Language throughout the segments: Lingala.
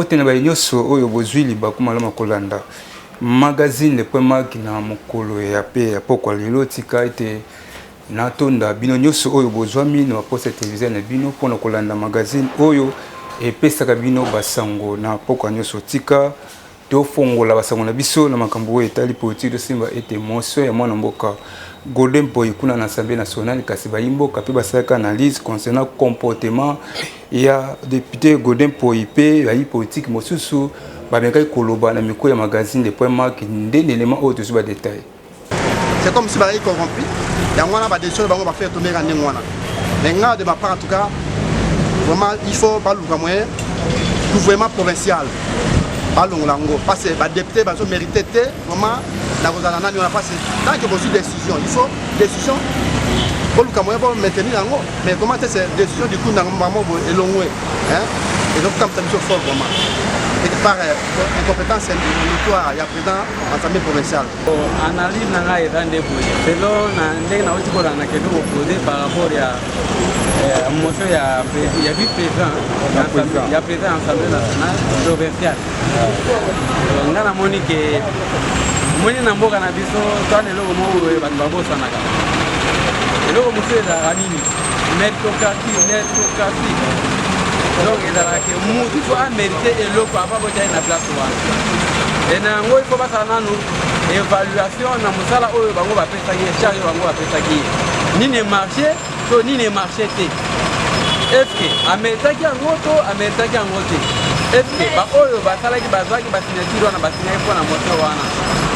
mbote na bayinyoso oyo bozwili bakuma la makolanda magazine le point mark na mokolo ya pe ya pokwa lelo tika ete na tonda bino nyoso oyo bozwami na poste télévision na bino pona kolanda magazine oyo epesaka bino basango na pokwa nyoso tika to fongola basango na biso na makambo etali politique simba ete motion ya mwana mboka Golden Boy kuna na Assemblée nationale kasi bayimbo kapi basalaka analyse concernant comportement ya député Golden Boy pe ya politique mosusu babengaki koloba na miko ya magazine de point mark ndene élément autre sur ba détail. C'est comme si ba corrompu ya mwana ba décision bango ba faire tomber en ngwana. Mais nga de ma part en tout cas vraiment il faut pas le moyen gouvernement provincial pas longo parce que ba député ba so mérité vraiment la Rosana nani on a passé tant que possible décision il faut décision pour le moyen pour maintenir en haut mais comment c'est décision du coup dans maman elongwe hein et donc comme ça nous fort vraiment et par incompétence notoire il y a président l'Assemblée provinciale analyse nanga erande boye selon na ndenge na otiko na kendo opposé par rapport ya motion ya vice-président ya président Assemblée nationale provinciale ngana monique moni na mboka na biso twana eloko mo bantu babosanaka eloko mosusu ezalaka nini méritocratie donc ezalaka mutu so amérite eloko apa botali na place wana e na yango ifo basala nanu évaluation na mosala oyo bango bapesaki charge oyo bango bapesaki nini emarché to nini emarché te estce ameritaki yango to ameritaki yango te estce baoyo basalaki bazwaki basignature wana basignaki mpo na moto wana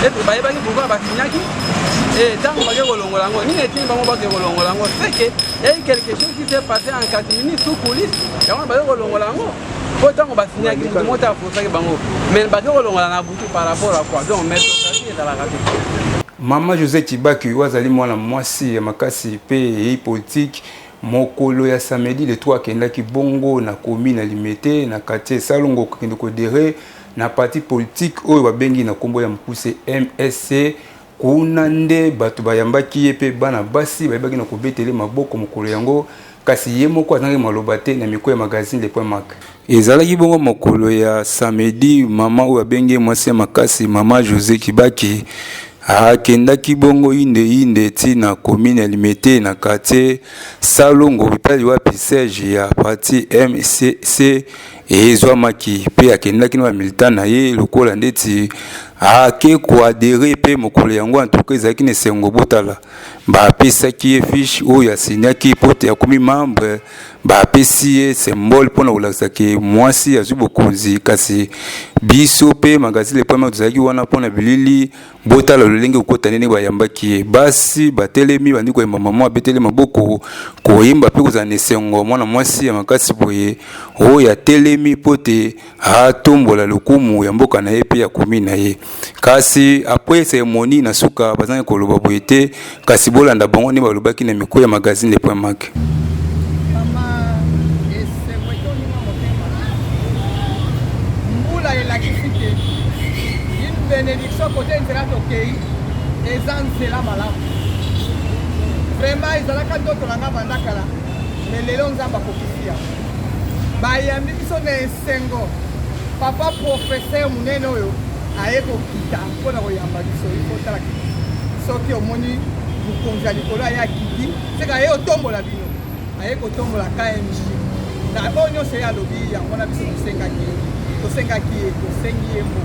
estce bayebaki pourkui basignaki ntango bake kolongola yango nini etini bango bake kolongola yango seke yai quelque chose qui s'est passé en catimini sous coulisse yango bake kolongola yango mpo ntango basignaki moto moko afosaki bango mais bake kolongola na butu par rapport à quoi donc méritocratie ezalaka te. Mama José Tibaki wazali mwana mwasi ya makasi pe yei politique mokolo ya samedi le 3 kendaki bongo na komi na limete na quartier Salongo kendo ko dere na parti politique oyo babengi na kombo ya mukuse MSC kuna nde bato bayambaki pe bana basi bayebaki na kobetele maboko mokolo yango kasi ye moko azangi maloba te na miko ya magazine le point mark ezalaki bongo mokolo ya samedi mama oyo babengi mwasi ya makasi mama José Tibaki akendaki bongo inde tina commune ya limete na quartier Salongo bipali wapi siège ya parti MCC ezwamaki pe akendaki na militant na ye lokola ndeti ake koadere pe mokolo yango en tout cas ezalaki na esengo botala bapesaki ye fiche oyo asinyaki pote akomi membre bapesi ye symbole mpona kolakisaki mwasi azwi bokonzi kasi biso pe magazine le point tozalaki wana mpona bilili botala lolenge kokota ndenge bayambaki ye basi batelemi bandi koyemba mama abeteli maboko koyemba mpe kozala na esengo mwana mwasi ya makasi boye oyo atelemi pote atombola lokumu ya mboka na ye pe ya komi na ye kasi après cérémonie na suka bazangi koloba boye te kasi bolanda bango nde balobaki na miko ya magazine le point mark. Bénédiction côté intérêt au pays et c'est la malade vraiment ils ont la d'autres langa bandakala mais les longs amba kokisia ba yambi biso na sengo papa professeur munene oyo ayeko kita pona koyamba biso ifotala soki omoni bukonza likolo ya kiti seka ye otombola bino ayeko tombola KMJ na bonyo se ya lobi yango na biso tosengaki mbo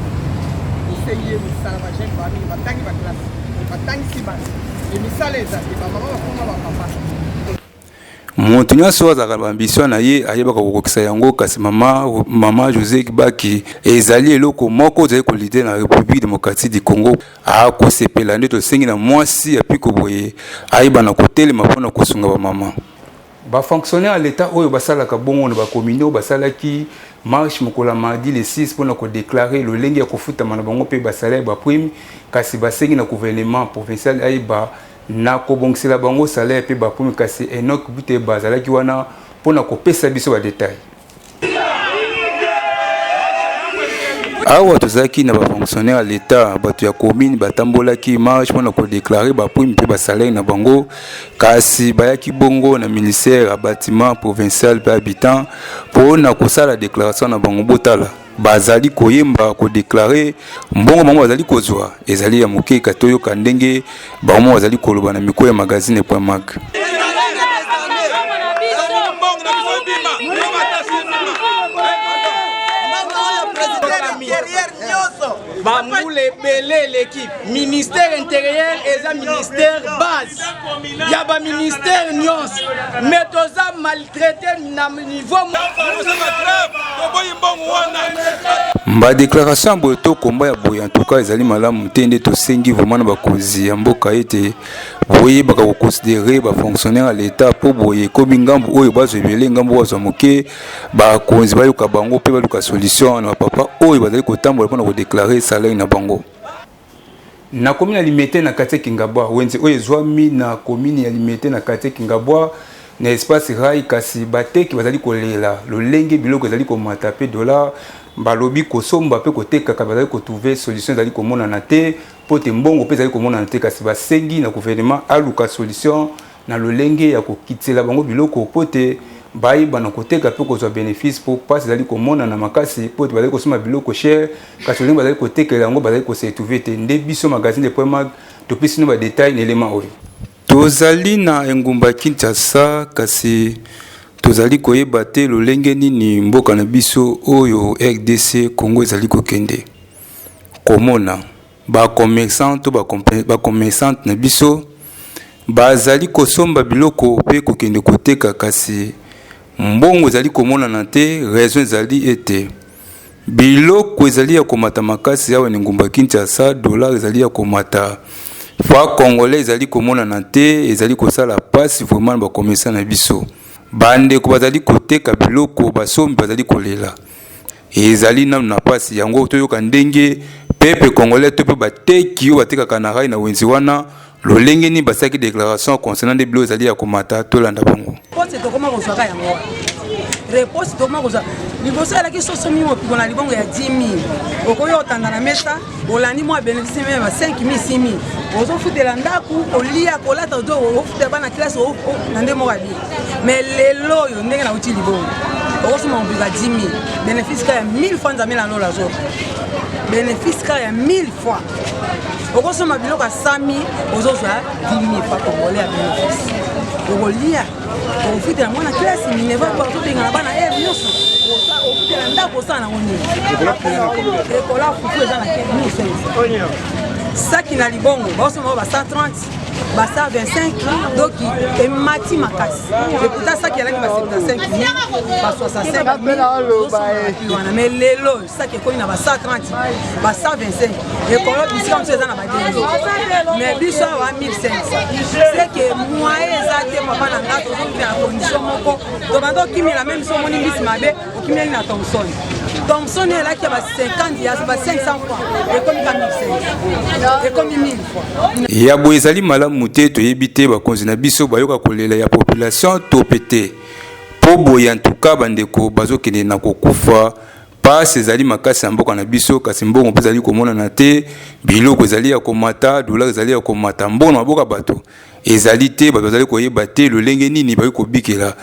essayer misala ba jeune famille batangi ba classe batangi sibana et misala ezali ba mama bakoma ba papa moto nyonso azaka ambition na ye ayebaka kokokisa yango kasi mama José Tibaki ezali eloko moko ozali kolide na République démocratique du Congo akosepela nde tosengi na mwasi ya piko boye ayeba na kotelema mpona kosunga bamama bafonctionnaire à l'état oyo basalaka bongo na bakomino basalaki marche mokola mardi le 6 pour nous déclarer le lenge ya kofutama na bango pe basalaire ba prime kasi basengi na gouvernement provincial aiba na kobongisela bango salaire pe ba prime kasi Enoch Bute bazalaki wana pona kopesa biso ba détail awa tozaki na ba fonctionnaire à l'état bato ya commune batambolaki marche pona ko déclarer ba prime pe ba salaire na bango kasi bayaki bongo na ministère ya bâtiment provincial pe habitant pona ko sala déclaration na bango botala bazali koyemba ko déclarer mbongo bango bazali kozwa ezali ya moke katoyo kandenge bango bazali koloba na miko ya magazine.mag. Bamboule belé l'équipe ministère intérieur et un ministère base il y a un ministère nyos mais toza maltraité na niveau mba déclaration boto komba ya boya en tout cas ezali malamu tende to sengi vraiment na bakozi ya mboka ete boye baka ko considérer ba fonctionnaire à l'état pour boye ko bingambu oyo bazwebele ngambu wazo moke ba konzi ba yoka bango pe ba luka solution na papa oyo bazali ko tambola pona ko déclarer salaire na bango na commune ya Limete na quartier Kingabwa wenze oyo zwami na commune ya Limete na quartier Kingabwa na espace rai kasi bateki bazali kolela lolenge biloko ezali ko matape dollar balobi kosomba pe koteka ka bazali ko trouver solution ezali ko mona na te pote mbongo pe ezali ko mona na te kasi basengi na gouvernement aluka solution na lolenge ya ko kitela bango biloko pote bayi bana koteka pe kozwa bénéfice pour pas ezali ko mona na makasi pote bazali ko soma biloko cher kasi lolenge bazali kotekela yango bazali ko se trouver te nde biso magazine.mag to pisi no ba détail na élément oyo tozali na engumba Kinshasa kasi tozali koyeba te lolenge nini mboka na biso oyo RDC Congo ezali kokende komona ba commerçant to ba commerçante na biso bazali kosomba biloko pe kokende koteka kasi mbongo ezali komona na te raison ezali ete biloko ezali ya komata makasi awa ngumba Kinshasa dollar ezali ya komata fa congolais ezali komona na te ezali kosala passe vraiment ba commerçant na biso bande ko bazali koteka biloko basombi bazali kolela ezali na pasi yango toyoka ndenge pepe congolais to pe bateki yo bateka kanara na wenzi wana lolenge ni basaki déclaration concernant des biloko ezali ya komata tolanda bango pote to koma kozaka yango réponse to koma kozaka liboso ya la soso mimo piko na libongo ya 10 000 okoyo otanda na mesa olandi mo bénéfice même 5 000 6 000 ozo futela ndaku olia kolata do ofutela bana classe na ndemo wa bi mais lelo yo ndenge na uti libongo okoso mo mbika 10 000 bénéfice ka ya 1000 fois nzamela no la zo bénéfice ka ya 1000 fois okoso ma biloko 100 000 ozo za 10 000 fois congolais ya bénéfice okolia ofutela mwana classe mineva kwa totenga na bana nyoso ofutela ndako sana ngoni ekola fufu eza na 1500 saki na libongo basoma ba 130 ba 125 donc emati makasi ekuta saki alaki ba 75 ba 65 wana mais lelo saki ekoni na ba 130 ba 125 ekolo bisika mso eza na ba 10 mais biso wa 1500 c'est que moyen eza te papa na ngato zokuta na condition moko to bando kimi la même somo ni mbisi mabe okimeli na Thompson est là qui a 50 il y a 500 francs et comme 1500 et comme 1000 francs ya boezali malamu te toyebi te bakonzi na biso bayoka kolela ya population to pete po boya en tout cas bandeko bazokende na kokufa pas ezali makasi ya mboka na biso kasi mbongo mpe ezali komona na te biloko ezali ya komata dollar ezali ya komata mbono maboka bato ezali te bato bazali koyeba te lolenge nini bayi kobikela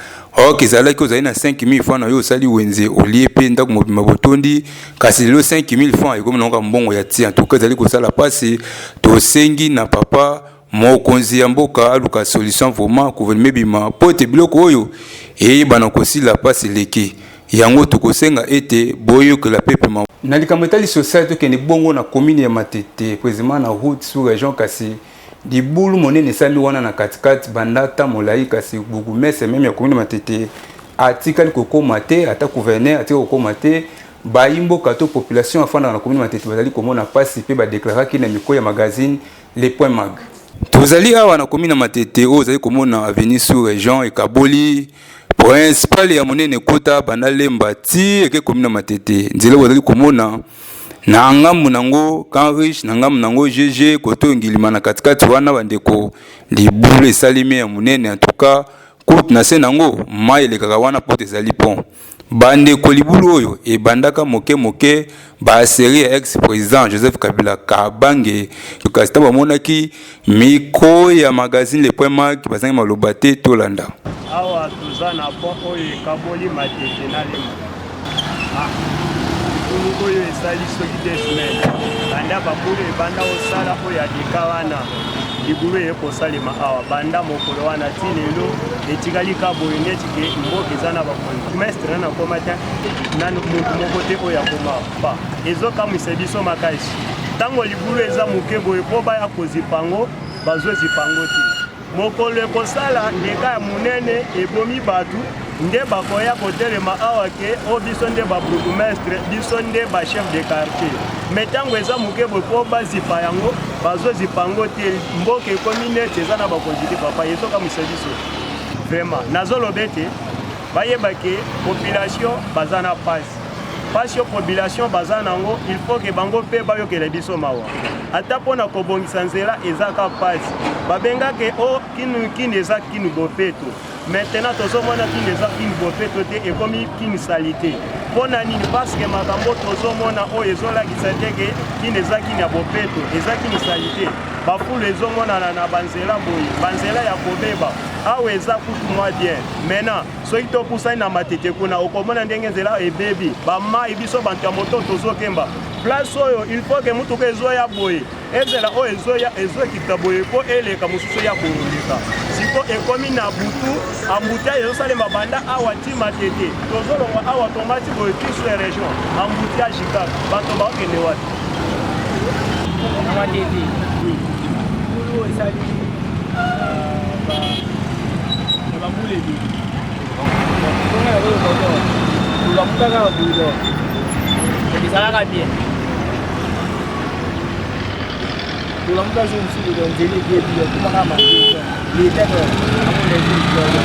ok ezalaki ozali na 5000 francs na yo osali wenze olie pe ndako mobima botondi kasi lelo 5000 francs ekomi nango mbongo ya tia en tout cas ezali kosala pasi tosengi na papa mokonzi ya mboka aluka solution vraiment gouvernement bima po ete biloko oyo eyebana kosila pasi leki yango tokosenga ete boyokela pepe ma na likambo etali social tokende bongo na commune ya Matete précisément na route sous région kasi dibulu monene sali wana na katikati bandata molai kasi bourgmestre même ya commune Matete atikali kokoma te ata gouverneur atikali kokoma te bayimbo kato population afanda na commune Matete bazali komona pasi pe ba déclaraki na miko ya magazine les points mag tozali awa na commune Matete o zali komona avenue sous région et Kaboli principal ya monene kota banalemba ti eke commune Matete nzela bazali komona na ngamu nango Kanrich na ngamu nango GG koto ngilima na katikati wana bandeko libulu esalimi ya monene en tout cas kote na se nango mai elekaka wana pote ezali pont bandeko libulu oyo ebandaka moke ba série ya ex président Joseph Kabila Kabange kasi ta bamonaki miko ya magazine les points mag bazangi maloba te tolanda awa tozana pont oyo Kaboli Matete na lema libulu oyo esali soki 2 semaines banda bambulu ebanda osala oyo adeka wana libulu ekosalema awa banda mokolo wana ti lelo etikali ka boye neti ke mboka eza na bakonzi mestre na koma te nanu motu moko te oyo akoma pa ezokamwisa biso makasi ntango libulu eza moke boye mpo baya kozipango bazozipango te mokolo ekosala ndeka ya monene ebomi bato nde bakoya kotelema awa ke o biso nde babourgmestre biso nde bachef de quartier me ntango eza moke boye mpo bazipa yango bazozipango te mboka ekomi neti eza na bakonzi te papa ezokamwisa biso vraiment nazoloba ete bayeba ke population baza na pasi population baza nango il faut ke bango mpe bayokela biso mawa ata mpona kobongisa nzela ezaka pasi babengake o kini eza kini bopeto maintenant tozomona kini eza kini bopeto te ekomi kini salite mpona nini parceke makambo tozomona oyo ezolakisa te ke kini eza kini ya bopeto eza kini salite bafulu ezomonana na banzela boye banzela ya kobeba awa eza kutu mwa bien maintenant soki topusani na matete kuna okomona ndenge nzela ebebi bamai biso bantu ya moto tozokemba place oyo il faut ke mutuka ezoya boye ezela oyo ezokita boye mpo eleka mosusu ya koleka siko ekomi na butu ambutia ezosalema banda awa ti matete tozolongwa awa tomati boye ti sur région ambutia jikaka bato baokende wapi matete libulu esali bambula ebili tongana oyo koto lulwamutaka babulo ebisalaka bien lulwamuta zo mosusu do nzela ebiebi okomaka matete leteke amonezilikoyo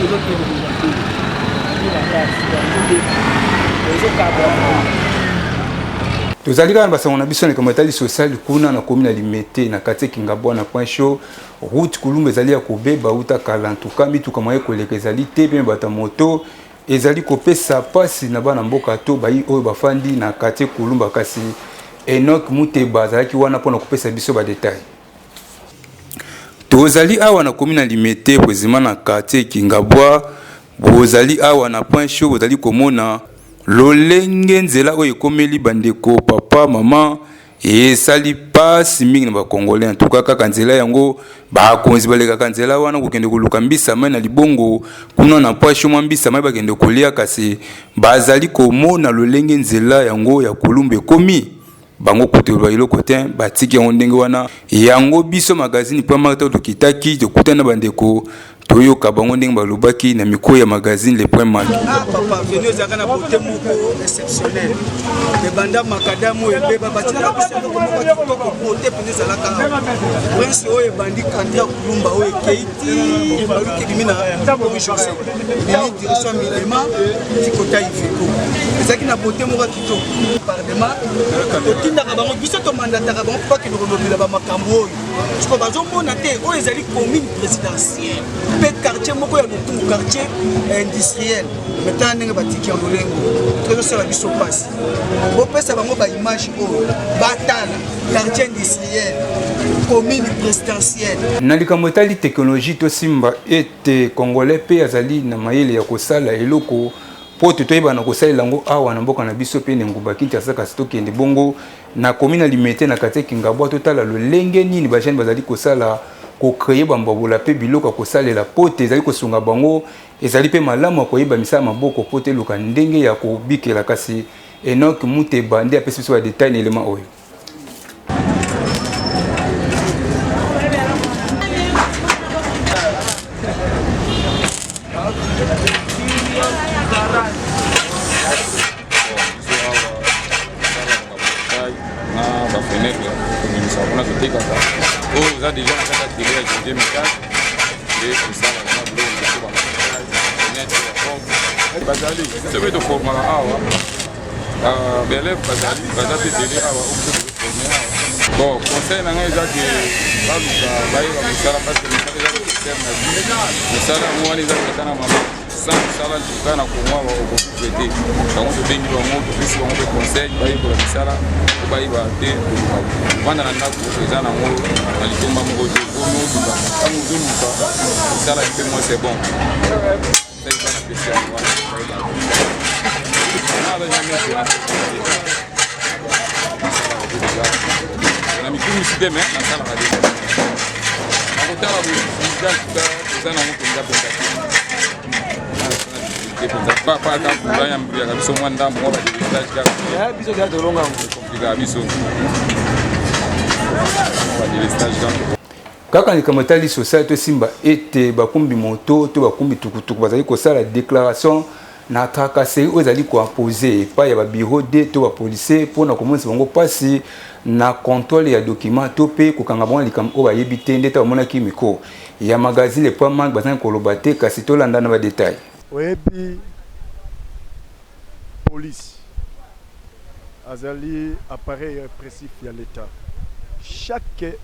ezokende lulwamuteli ezokaba tozali kaka na basango na biso na etali sociale kuna na komi na limete na kati Kingabwa na point chaud route kulumba ezali ya kobeba uta kala ntuka mituka moye koleka ezali te pe bata moto ezali kopesa pasi na bana mboka to bayi oyo bafandi na kati kulumba kasi Enoch Muteba azalaki wana mpona kopesa biso ba detail tozali awa na komi na limete président na kati Kingabwa bozali awa na point chaud bozali komona lolenge nzela oyo ekomeli bandeko papa mama esali pasi mingi na bakongolais en tout cas kaka nzela yango bakonzi balekaka nzela wana kokende koluka mbisa mai na libongo kuna na poche mwa mbisa mai bakende kolia kasi bazali komona lolenge nzela yango ya kolumba ekomi bango kutelwa iloko te batiki yango ndenge wana yango biso magazine po marta tokitaki tokutana bandeko toyoka bango ndenge balobaki na mikro ya magazine Le Point Mal. Papa venu ezaka na beauté moko exceptionnel. Ebanda makadamu ebeba batika biso moko kitoko beauté pene ezalaka. Prince oyo ebandi kandia kulumba oyo keiti baluki bimina ko José. Bini direction milema tikota iveko. Ezaki na beauté moko kitoko. Parlement totindaka bango biso to mandataka bango pa kino kolobela ba makambo oyo. Siko bazomona te oyo ezali commune présidentielle. Quartier moko ya lutu quartier industriel maintenant ndenge batiki ya lolengo tozosala biso pasi bopesa bango ba image oyo batala quartier industriel commune présidentielle na likambo etali technologie tosimba ete congolais pe azali na mayele ya kosala eloko po toyeba na kosalela yango awa na mboka na biso pe nenguba Kinshasa kasi tokende bongo na commune limité na kati Kingabwa totala lolenge nini ba jeune bazali kosala ko créer bambobola pe biloko ko salela pote ezali ko sunga bango ezali pe malamu koyeba misala maboko pote luka ndenge ya ko bikela kasi Enoch Muteba ndi apesi so détail élément oyo vous avez déjà la télé de 2004 et tout ça la bleu bazali c'est de former belève bazali télé bon conseil na ngai zaki baluka bayiba misala parce que misala mwani zaki kana mama sans sala tukana kumwa wa okukwete bango to bengi bango to bisi bango conseil bayiba misala bayiba te bana na ndako eza na ngo na litomba mbote kono duka amu dunuka misala pe moi c'est bon c'est pas spécial na mikumu si deme na sala ka deme akotala boza na moto nga penza pa ka kula ya mbia ka biso mwanda mwa ba délestage ka ya biso ga dolonga komplika biso ba délestage ka kaka likambo etali sociale tosimba ete bakumbi moto to bakumbi tukutuku bazali kosala déclaration na tracasserie oyo ezali koimpose epai ya babiro de to bapolisier mpona komonisa bango mpasi na contrôle ya document to mpe kokanga bango na likambo oyo bayebi te nde ta bamonaki mikro ya magazine le point manque bazali koloba te kasi tolanda na badetail oyebi police azali appareil répressif ya l'état chaque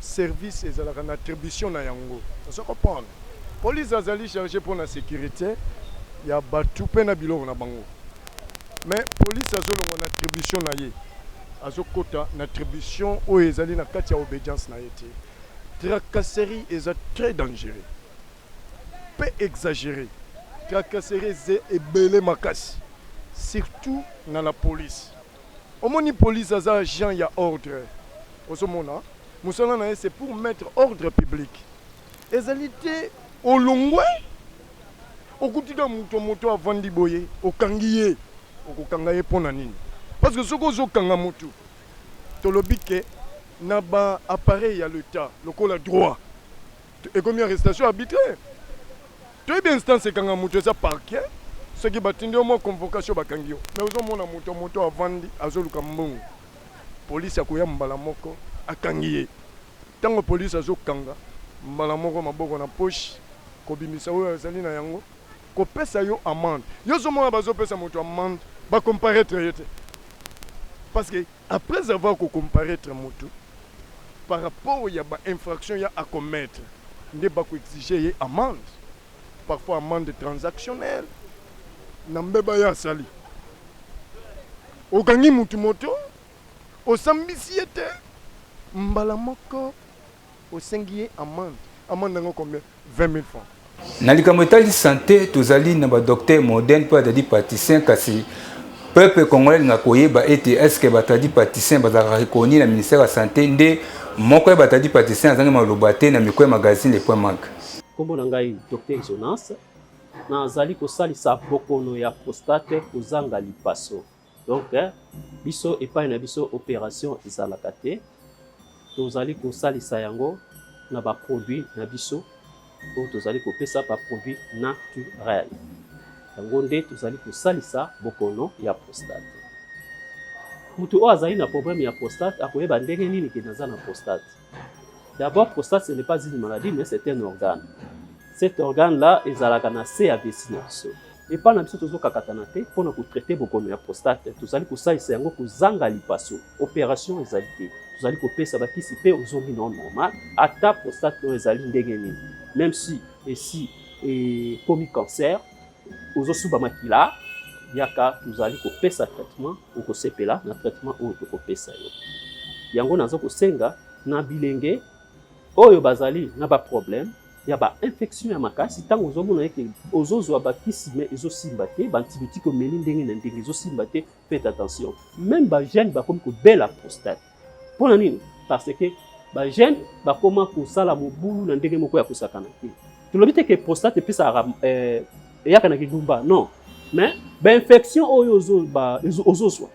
service ezalaka na attribution na yango ozo comprendre police azali chargé pour la sécurité ya batu pe na biloko na bango mais police azolongo na attribution na ye azokota na attribution oyo ezali na kati ya obédience na ye te tracasserie eza très dangereux peu exagéré tracasserie eza ebele makasi surtout na la police omoni police aza agent ya ordre ozomona musala na ye c'est pour mettre ordre public ezali te olongwe okutika moto avandi boye okangi ye okokanga ye mpo na nini parce que soki ozokanga motu tolobi ke na ba appareil ya l'état lokola droit ekomi arrestation arbitraire toyebi instance ekanga moto eza parquet soki batindi yo mwa convocation bakangi yo mais ozomona moto avandi azoluka mbongo polisi akoya mbala moko akangi ye ntango polisi azokanga mbala moko maboko na poche kobimisa oyo azali na yango kopesa yo amende yo zomona bazopesa moto amende bacomparaître ye te parce que après avoir kocomparaître moto par rapport ya bainfraction ya à commettre nde bakoexige ye amende parfois amende transactionnelle na mbeba ya asali okangi moto osambisi ye te mbala moko osengi ye amende yango combien 20 000 francs na likambo etali santé tozali na badocteur moderne mpo batadi praticien kasi peuple congolais linga koyeba ete estce batadi praticien bazalaka rekoni na ministère ya santé nde moko ya batadi praticien azangi maloba te na mikro ya magazine le point manque kombo na ngai docteur Jonas nazali kosalisa bokono ya prostate kozanga lipaso donc biso epai na biso opération ezalaka te tozali kosalisa yango na baproduit na biso oyo tozali kopesa baproduit naturel yango nde tozali kosalisa bokono ya prostate moto oyo azali na problème ya prostate akoyeba ndenge nini ke naza na prostate d'abord prostate ce n'est pas une maladie mais c'est un organe cet organe là ezalaka na se ya vessie na biso epai na biso tozokakatana te mpona kotraite bokono ya prostate tozali kosalisa yango kozanga lipaso opération ezali te tozali kopesa bakisi mpe ozongi na normal ata prostate oyo ezali ndenge nini même si esi ekomi cancer ozosuba makila yaka tozali kopesa traitement okosepela na traitement oyo tokopesa yo yango naza kosenga na bilenge oyo bazali na baproblème ya bainfection ya makasi ntango ozomona eke ozozwa bakisi me ezosimba te baantibiotique omeli ndenge na ndenge ezosimba te faites attention même bagene bakomi kobela prostate mpona nini parce que bagene bakoma kosala mobulu na ndenge moko ya kosakana te tolobi te ke prostate epesaka eyaka na kigumba non mais bainfection oyo ozozwa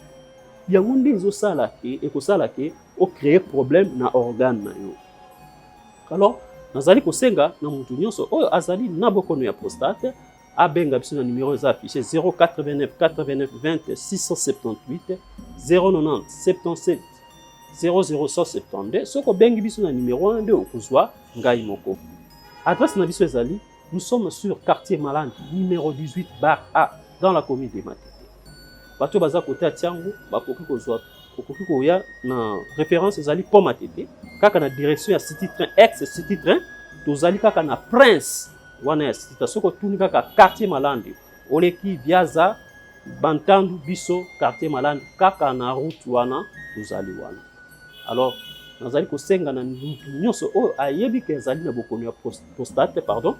yango nde ezosala ke ekosala ke ocréer problème na organe na yo alors nazali kosenga na mutu nyonso oyo azali na bokono ya prostate abenga biso na numéro eza affiché 089 89 20 678 090 77 00172 soko bengi biso na numéro 1 nde okozwa ngai moko adresse na biso ezali nous sommes sur quartier Malandi numéro 18 bar A dans la commune de Matete bato baza kote atiango bakoki kozwa okoki koya na référence ezali po Matete kaka na direction ya City Train ex City Train tozali kaka na Prince wana ya City soko tuni kaka quartier Malandi oleki Biaza Bantandu biso quartier Malandi kaka na route wana tozali wana alors nazali kosenga na nyonso oyo ayebi ke ezali na bokono ya prostate pardon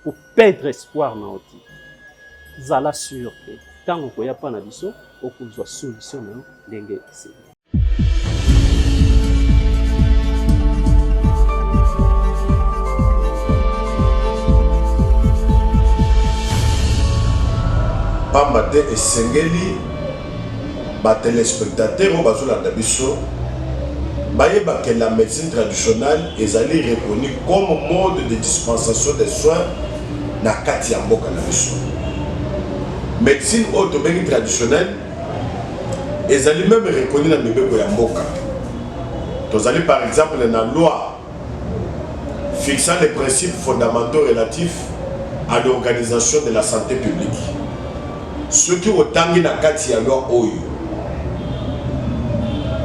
pour perdre espoir na oti zala sûr ntango koya pa na biso okozwa solution na yo ndenge esili. pamba te esengeli batelespectateur oyo bazolanda biso bayeba que la médecine traditionnelle ezali reconnue comme mode de dispensation des soins na kati ya mboka na biso. Médecine oyo tobengi traditionnelle ezali même reconnue na mibeko ya mboka. Tozali par exemple na loi fixant les principes fondamentaux relatifs à l'organisation de la santé publique. Ce qui otangi na kati ya loi oyo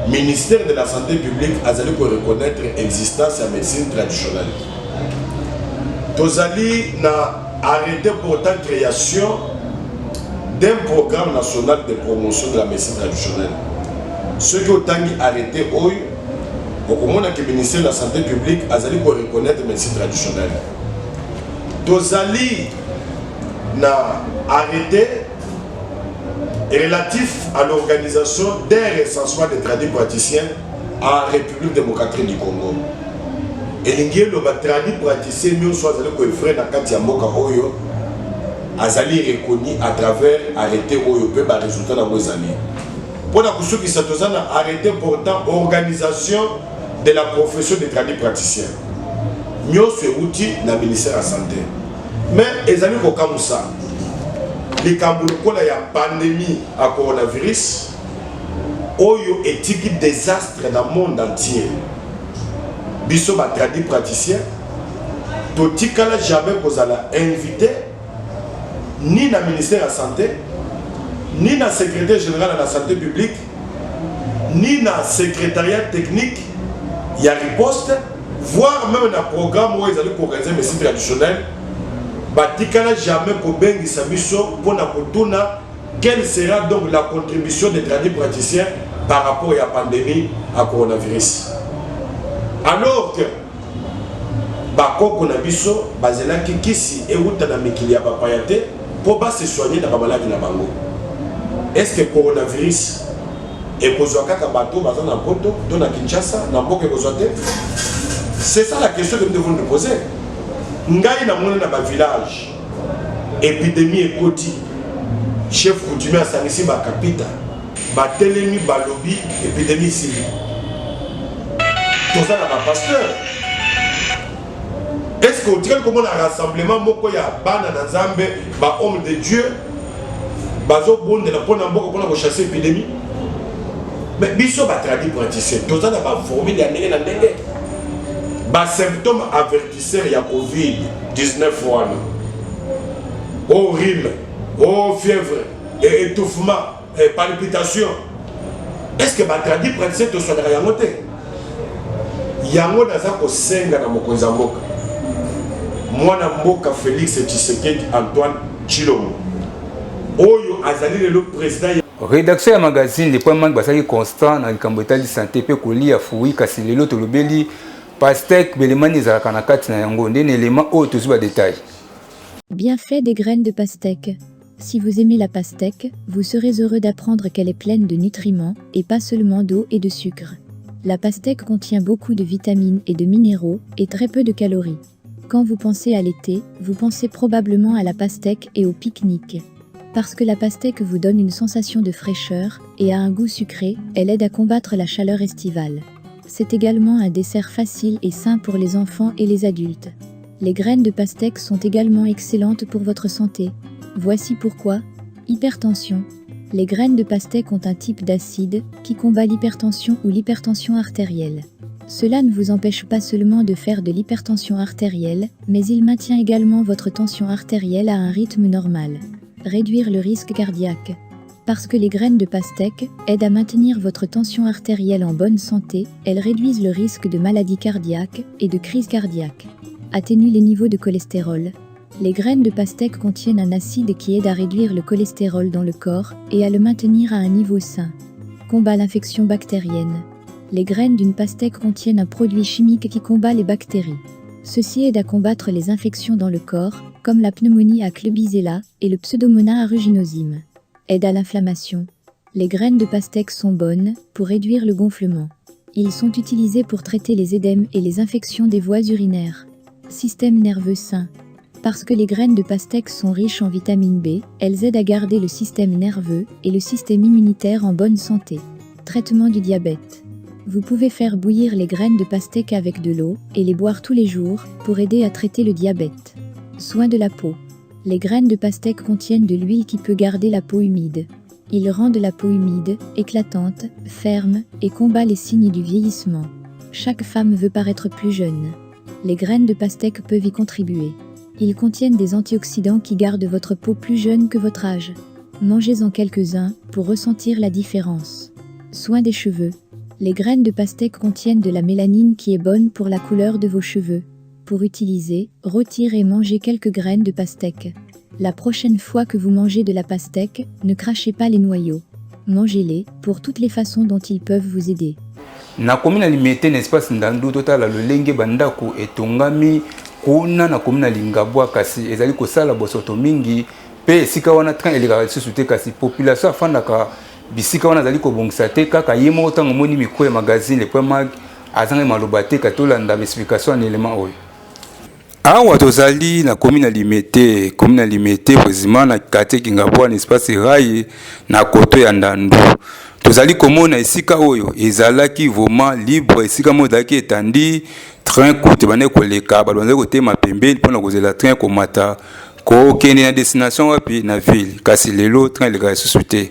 ministère de la santé publique azali pour reconnaître l'existence de la médecine traditionnelle. Tozali na arrêté portant création d'un programme national de promotion de la médecine traditionnelle. Ce qui otangi arrêté oyo okomona que ministère de la santé publique azali pour reconnaître la médecine traditionnelle. Tozali na arrêté relatif à l'organisation d'un recensement des tradis praticiens en République démocratique du Congo. Et l'ingélo ba tradis praticiens nous soit allé coeffrer na kati ya mboka oyo azali reconnu à travers arrêté oyo pe ba résultat na mozali. Pour la couche qui s'attosana arrêté portant organisation de la profession des tradis praticiens. Nous ce outil na ministère de la santé. Mais ezali ko kamusa les Kambulukola ya pandémie à coronavirus, oyo etiki désastre dans le monde entier. Biso ba tradi praticien, totikala jamais kozala invité ni na ministère de la santé, ni na secrétaire général de la santé publique, ni na secrétariat technique ya riposte, voire même na programme où ils allaient organiser médecine traditionnelle. Batikala jamais kobengisa biso pona kotuna quelle sera donc la contribution des tradis praticiens par rapport à la pandémie à coronavirus. Alors que bakoko na biso bazelaki kisi euta na mikili ya papayate pour se soigner na bamaladi na bango. Est-ce que coronavirus est kozwa kaka bato baza na poto to na Kinshasa na mboka kozwa te? C'est ça la question que nous devons nous poser. Ngai na mona na ba village épidémie ekoti chef coutumier asangisi ba kapita ba telemi ba lobby épidémie ici tout ça na ba pasteur. Est-ce que tu comme un rassemblement moko ya bana na Nzambe ba homme de Dieu bazo bonde na pona mboka pona ko chasser épidémie? Mais biso ba tradi praticien tout ça na ba formule ya ndenge na ndenge. Bas symptômes avertisseurs il y a Covid-19 oh rhume, oh fièvre, et étouffement, et palpitation. Est-ce que ma tradition praticien te soignera yango te? Yango naza ko senga na mokonzi ya mboka. Mwana mboka Félix Tshisekedi Antoine Tshilombo. Oyo azali le président. Rédaction ya magazine les points manque basaki constant na likambo etali santé pe kolia fui kasi lelo tolobeli Pastèque belemani ezalaka na kati na yango ndeni élément oyo tozwi ba détail. Bienfait des graines de pastèque. Si vous aimez la pastèque, vous serez heureux d'apprendre qu'elle est pleine de nutriments et pas seulement d'eau et de sucre. La pastèque contient beaucoup de vitamines et de minéraux et très peu de calories. Quand vous pensez à l'été, vous pensez probablement à la pastèque et au pique-nique. Parce que la pastèque vous donne une sensation de fraîcheur et a un goût sucré, elle aide à combattre la chaleur estivale. C'est également un dessert facile et sain pour les enfants et les adultes. Les graines de pastèque sont également excellentes pour votre santé. Voici pourquoi. Hypertension. Les graines de pastèque ont un type d'acide qui combat l'hypertension ou l'hypertension artérielle. Cela ne vous empêche pas seulement de faire de l'hypertension artérielle, mais il maintient également votre tension artérielle à un rythme normal. Réduire le risque cardiaque. Parce que les graines de pastèque aident à maintenir votre tension artérielle en bonne santé, elles réduisent le risque de maladies cardiaques et de crise cardiaque. Atténuent les niveaux de cholestérol. Les graines de pastèque contiennent un acide qui aide à réduire le cholestérol dans le corps et à le maintenir à un niveau sain. Combat l'infection bactérienne. Les graines d'une pastèque contiennent un produit chimique qui combat les bactéries. Ceci aide à combattre les infections dans le corps, comme la pneumonie à Klebsiella et le Pseudomonas aeruginosim. aident à l'inflammation. Les graines de pastèque sont bonnes pour réduire le gonflement. Ils sont utilisés pour traiter les édèmes et les infections des voies urinaires. Système nerveux sain. Parce que les graines de pastèque sont riches en vitamine B, elles aident à garder le système nerveux et le système immunitaire en bonne santé. Traitement du diabète. Vous pouvez faire bouillir les graines de pastèque avec de l'eau et les boire tous les jours pour aider à traiter le diabète. Soins de la peau. Les graines de pastèque contiennent de l'huile qui peut garder la peau humide. Ils rendent la peau humide, éclatante, ferme et combat les signes du vieillissement. Chaque femme veut paraître plus jeune. Les graines de pastèque peuvent y contribuer. Ils contiennent des antioxydants qui gardent votre peau plus jeune que votre âge. Mangez-en quelques-uns pour ressentir la différence. Soins des cheveux. Les graines de pastèque contiennent de la mélanine qui est bonne pour la couleur de vos cheveux. Pour utiliser, retirez et mangez quelques graines de pastèque. La prochaine fois que vous mangez de la pastèque, ne crachez pas les noyaux. Mangez-les pour toutes les façons dont ils peuvent vous aider. Na komina limete n'espace ndandu totala lolenge bandako etongami kuna na komina lingabwa kasi ezali kosala bosoto mingi pe esika wana train eleka lisusu te kasi population afandaka bisika wana azali kobongisa te kaka ye moko ntango omoni mikro ya magazine le point mag azanga maloba te katolanda explication ya element oyo. Awa tozali na komina limete précisément na quartier Kingabwa espace raye na koto ya ndandu. Tozali komona esika oyo ezalaki vraiment libre esika modaki etandi train courte bane koleka balonze kotema pembeni mpona kozela train komata kokende na destination wapi na ville kasi lelo train eleka lisusu te.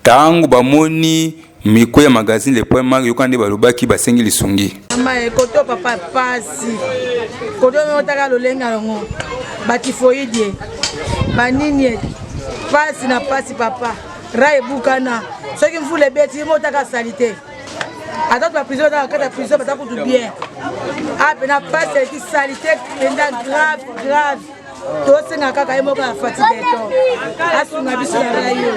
Tango bamoni miko ya magazine le point mag yokande balobaki basengi lisungi. Koto papa pasi koto motaka lolenga longo batifoidie banini pasi na pasi papa rai bukana soki mfule beti motaka salite atatu ba prison dans la prison batako tout bien ape na pasi qui salite enda grave tosenga kaka ye moko ya fatigue to asunga biso ya rayo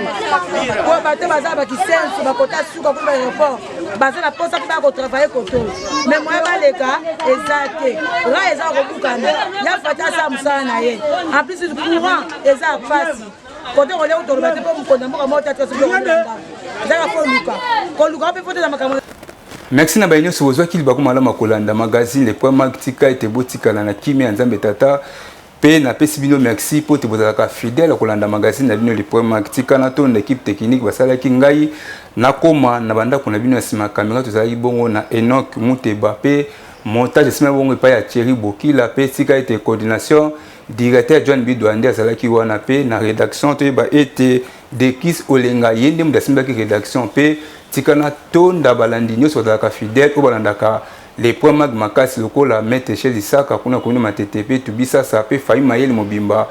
ko bato baza ba kisenso bakota suka ko ba aéroport baza na posa ko ba ko travailler koto mais moi baleka ezate ra eza ko bukana ya fata sa musana na ye en plus du courant eza pasi koto ko le ko toloba te ko mkonda moko mota to so ko ndaka ko luka pe foto za makambo. Merci na bayo so bozwa kili bakoma la makolanda magazine le point mag tika ete botikala na kimi nzambe tata pe na pesi bino merci po te bozalaka fidèle kolanda magazine na bino le point mag tika na ton équipe technique basala ki ngai na koma na banda kuna bino sima caméra tozali bongo na Enoch Muteba pe montage sima bongo pa ya Thierry Bokila pe tika ete coordination directeur John Bidouande azalaki wana pe na rédaction to ba ete Dekis Olenga yende mudasimba ki rédaction pe tika na tonda balandi nyo sozalaka fidèle ko balandaka les points mag makasi lokola mette chez Isaka kuna kuna matete pe tubisa sa pe fayi mayele mobimba